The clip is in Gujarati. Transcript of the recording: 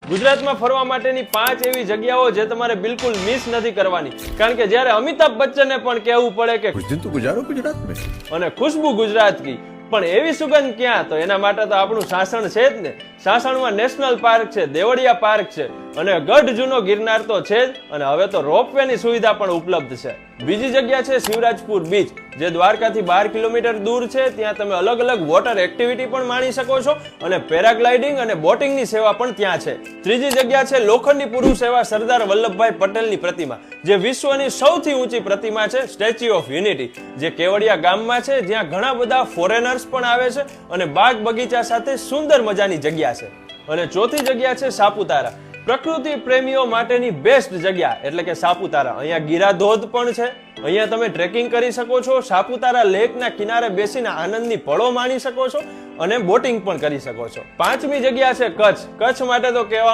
ગુજરાતમાં ફરવા માટેની 5 એવી જગ્યાઓ જે તમારે બિલકુલ મિસ નથી કરવાની, કારણ કે જ્યારે અમિતાભ બચ્ચને પણ કહેવું પડે કે कुछ दिन तो गुजारो गुजरात में। અને ખુશ્બુ ગુજરાત કી, પણ એવી સુગંધ ક્યાં? તો એના માટે તો આપણું સાસણ છે જ ને. સાસણમાં નેશનલ પાર્ક છે, દેવળિયા પાર્ક છે અને ગઢ જૂનો ગિરનાર તો છે જ, અને હવે તો રોપવે ની સુવિધા પણ ઉપલબ્ધ છે. બીજી જગ્યા છે શિવરાજપુર બીચ, જે દ્વારકાથી 12 કિલોમીટર દૂર છે. ત્યાં તમે અલગ અલગ વોટર એક્ટિવિટી પણ માણી શકો છો અને પેરાગ્લાઇડિંગ અને બોટિંગની સેવા પણ ત્યાં છે. ત્રીજી જગ્યા છે લોખંડી પુરુષ એવા સરદાર વલ્લભભાઈ પટેલની પ્રતિમા, જે વિશ્વની સૌથી ઊંચી પ્રતિમા છે, સ્ટેચ્યુ ઓફ યુનિટી, જે કેવડિયા ગામમાં છે, જ્યાં ઘણા બધા ફોરેનર્સ પણ આવે છે અને બાગ બગીચા સાથે સુંદર મજાની જગ્યા છે. અને ચોથી જગ્યા છે સાપુતારા, પ્રકૃતિ પ્રેમીઓ માટેની બેસ્ટ જગ્યા એટલે કે સાપુતારા. અહીંયા ગીરા ધોધ પણ છે, અહીંયા તમે ટ્રેકિંગ કરી શકો છો, સાપુતારા લેકના કિનારે બેસીને આનંદની પળો માણી શકો છો અને બોટિંગ પણ કરી શકો છો. પાંચમી જગ્યા છે કચ્છ. કચ્છ માટે તો કહેવાનું